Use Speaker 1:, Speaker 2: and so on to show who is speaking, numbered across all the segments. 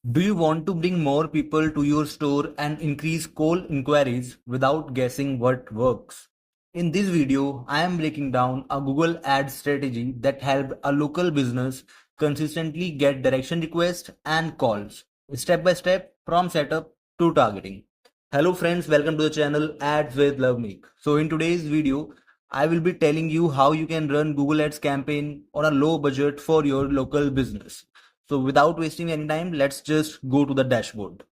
Speaker 1: Do you want to bring more people to your store and increase cold inquiries without guessing what works? In this video, I am breaking down a Google Ads strategy that helped a local business consistently get direction requests and calls, step by step from setup to targeting. Hello friends, welcome to the channel Ads with Loveneek. So in today's video, I will be telling you how you can run Google Ads campaign on a low budget for your local business. So without wasting any time, let's just go to the dashboard.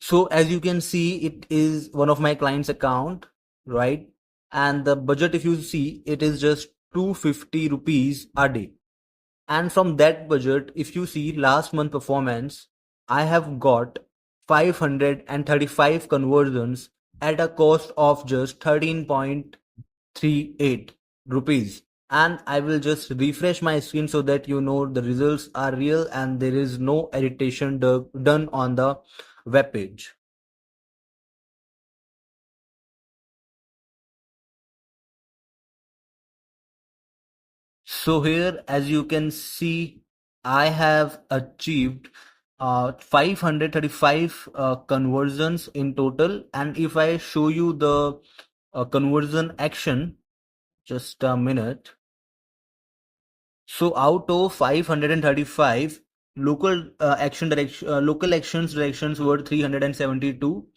Speaker 1: So as you can see, it is one of my clients' account, right? And the budget, if you see, it is just 250 rupees a day. And from that budget, if you see last month performance, I have got 535 conversions at a cost of just 13.38 rupees. And I will just refresh my screen so that you know the results are real and there is no editation done on the web page. So here, as you can see, I have achieved 535 conversions in total. And if I show you the conversion action, just a minute. So out of 535, local actions directions were 372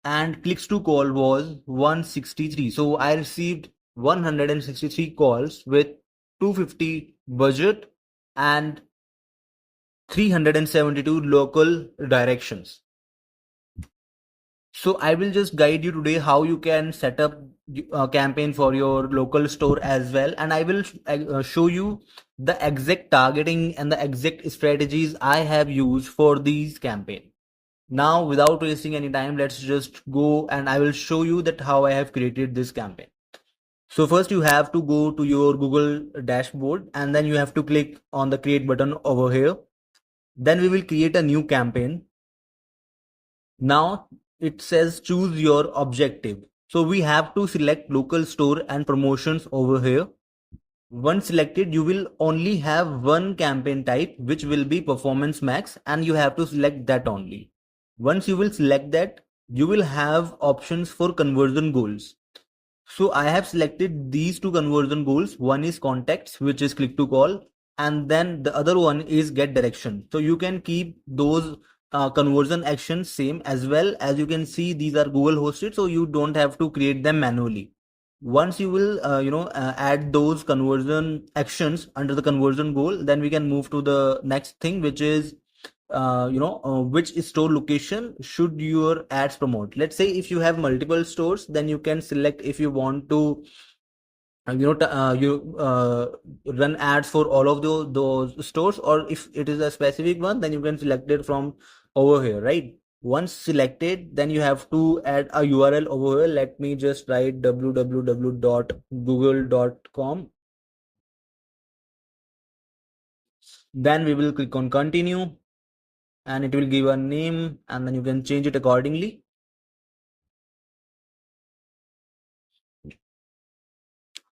Speaker 1: and clicks to call was 163. So I received 163 calls with 250 budget and 372 local directions. So I will just guide you today how you can set up a campaign for your local store as well, and I will show you the exact targeting and the exact strategies I have used for these campaign. Now, without wasting any time, let's just go and I will show you that how I have created this campaign. So first you have to go to your Google dashboard and then you have to click on the create button over here. Then we will create a new campaign. Now it says choose your objective. So we have to select local store and promotions over here. Once selected, you will only have one campaign type, which will be performance max, and you have to select that only. Once you will select that, you will have options for conversion goals. So I have selected these two conversion goals. One is contacts, which is click to call, and then the other one is get direction. So you can keep those conversion actions same as well. As you can see, these are Google hosted, so you don't have to create them manually. Once you will add those conversion actions under the conversion goal, then we can move to the next thing, which is which store location should your ads promote. Let's say if you have multiple stores, then you can select if you want to run ads for all of those stores, or if it is a specific one, then you can select it from over here, right? Once selected, then you have to add a URL over here. Let me just write www.google.com. Then we will click on continue and it will give a name and then you can change it accordingly.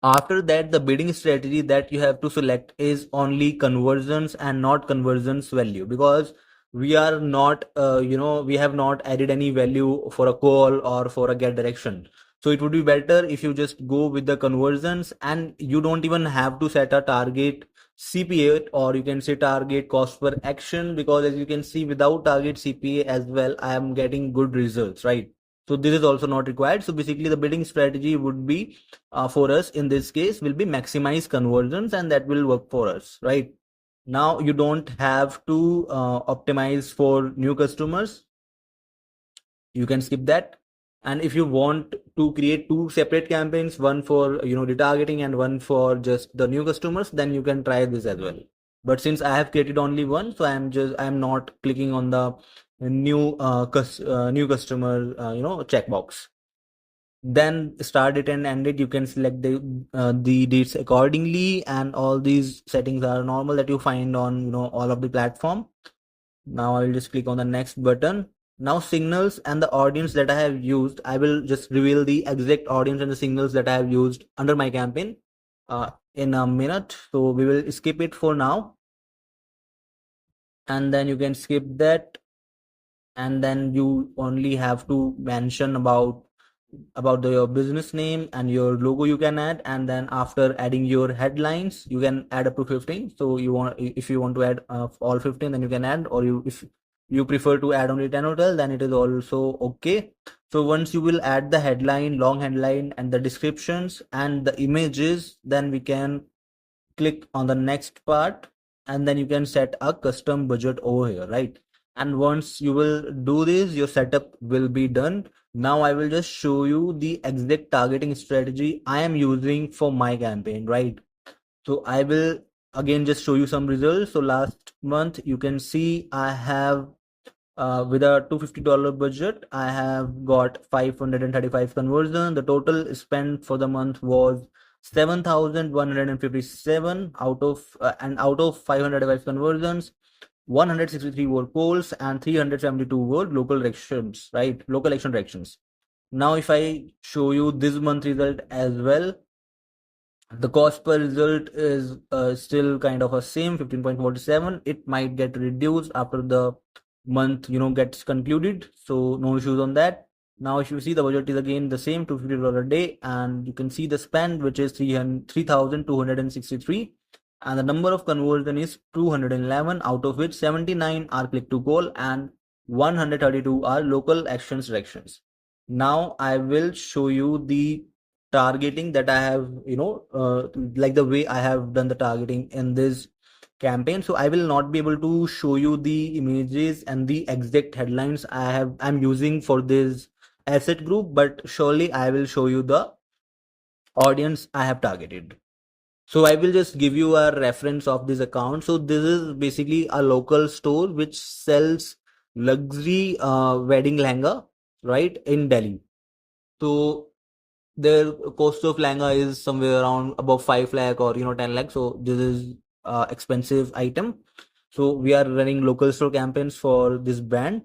Speaker 1: After that, the bidding strategy that you have to select is only conversions and not conversions value, because we are not we have not added any value for a call or for a get direction. So it would be better if you just go with the conversions and you don't even have to set a target CPA, or you can say target cost per action, because as you can see, without target CPA as well, I am getting good results, right? So this is also not required. So basically the bidding strategy would be for us in this case will be maximize conversions, and that will work for us, right? Now you don't have to optimize for new customers. You can skip that. And if you want to create two separate campaigns, one for retargeting and one for just the new customers, then you can try this as well. But since I have created only one, so I'm not clicking on the new customer checkbox. Then start it and end it, you can select the dates accordingly, and all these settings are normal that you find on all of the platform. Now I will just click on the next button. Now signals and the audience that I have used, I will just reveal the exact audience and the signals that I have used under my campaign in a minute, so we will skip it for now. and then you can skip that, and then you only have to mention your business name and your logo you can add, and then after adding your headlines you can add up to 15. So you want, if you want to add all 15, then you can add, or you, if you prefer to add only 10 or 12, then it is also okay. So once you will add the headline, long headline, and the descriptions and the images, then we can click on the next part, and then you can set a custom budget over here, right? And once you will do this, your setup will be done. Now I will just show you the exact targeting strategy I am using for my campaign, right? So I will again just show you some results. So last month you can see I have, with a $250 budget, I have got 535 conversions. The total spent for the month was 7,157 out of, and out of 505 conversions, 163 were polls and 372 were local elections, right? Local election elections. Now, if I show you this month result as well, the cost per result is still kind of a same 15.47. It might get reduced after the month gets concluded, so no issues on that. Now if you see, the budget is again the same, $250 a day, and you can see the spend, which is 3,263, and the number of conversion is 211, out of which 79 are click to call and 132 are local action selections. Now I will show you the targeting that I have, like the way I have done the targeting in this campaign. So I will not be able to show you the images and the exact headlines I'm using for this asset group, but surely I will show you the audience I have targeted. So I will just give you a reference of this account. So this is basically a local store which sells luxury wedding lehenga, right, in Delhi. So their cost of lehenga is somewhere around above 5 lakh or 10 lakh. So this is expensive item. So we are running local store campaigns for this brand.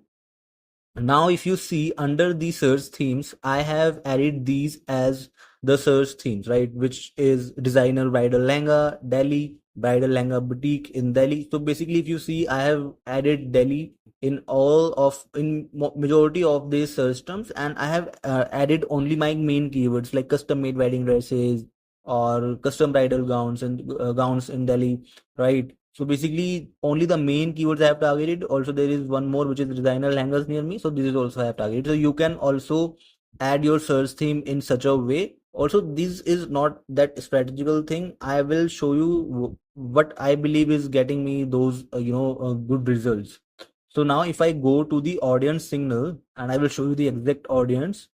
Speaker 1: Now if you see under the search themes, I have added these as the search themes, right, which is designer bridal lehenga Delhi, bridal lehenga boutique in Delhi. So basically if you see, I have added Delhi in majority of these search terms, and I have added only my main keywords like custom made wedding dresses or custom bridal gowns and gowns in Delhi, right? So basically only the main keywords I have targeted. Also there is one more which is designer lehengas near me, so this is also I have targeted. So you can also add your search theme in such a way. Also this is not that strategical thing. I will show you what I believe is getting me those good results. So now if I go to the audience signal, and I will show you the exact audience.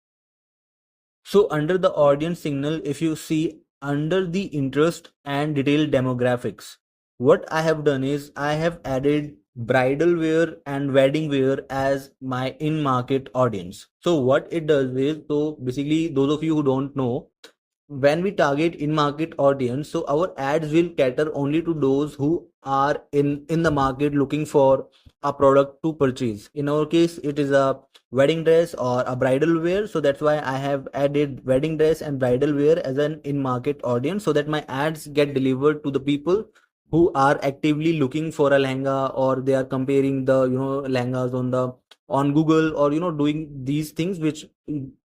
Speaker 1: So under the audience signal, if you see under the interest and detailed demographics, what I have done is I have added bridal wear and wedding wear as my in-market audience. So what it does is, so basically those of you who don't know, when we target in-market audience, so our ads will cater only to those who are in the market looking for a product to purchase. In our case, it is a wedding dress or a bridal wear, so that's why I have added wedding dress and bridal wear as an in-market audience, so that my ads get delivered to the people who are actively looking for a lehenga, or they are comparing the lehengas on Google, or doing these things which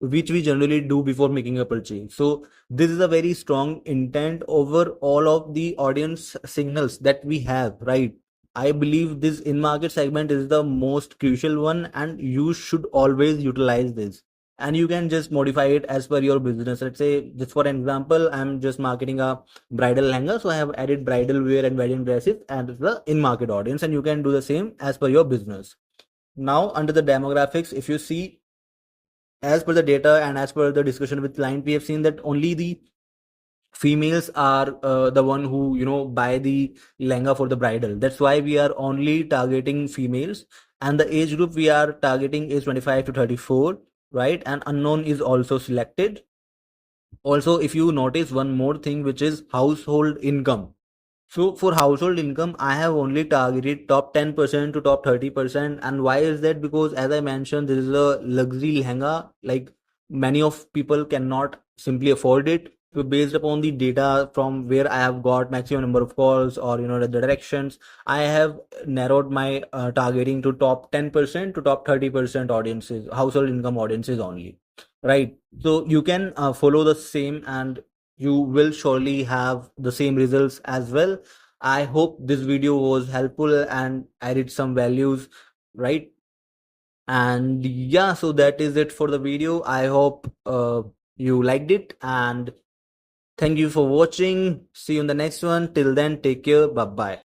Speaker 1: we generally do before making a purchase. So this is a very strong intent over all of the audience signals that we have, right? I believe this in-market segment is the most crucial one, and you should always utilize this. And you can just modify it as per your business. Let's say, just for an example, I'm just marketing a bridal lehenga, so I have added bridal wear and wedding dresses as the in-market audience, and you can do the same as per your business. Now, under the demographics, if you see, as per the data and as per the discussion with client, we have seen that only the females are the one who buy the lehenga for the bridal. That's why we are only targeting females, and the age group we are targeting is 25 to 34, right? And unknown is also selected. Also, if you notice one more thing, which is household income. So for household income, I have only targeted top 10% to top 30%. And why is that? Because as I mentioned, this is a luxury lehenga. Like, many of people cannot simply afford it. based upon the data from where I have got maximum number of calls, or the directions, I have narrowed my targeting to top 10% to top 30% audiences, household income audiences only, right? So you can follow the same, and you will surely have the same results as well. I hope this video was helpful and added some values, right? And yeah, so that is it for the video. I hope you liked it, and thank you for watching. See you in the next one. Till then, take care. Bye bye.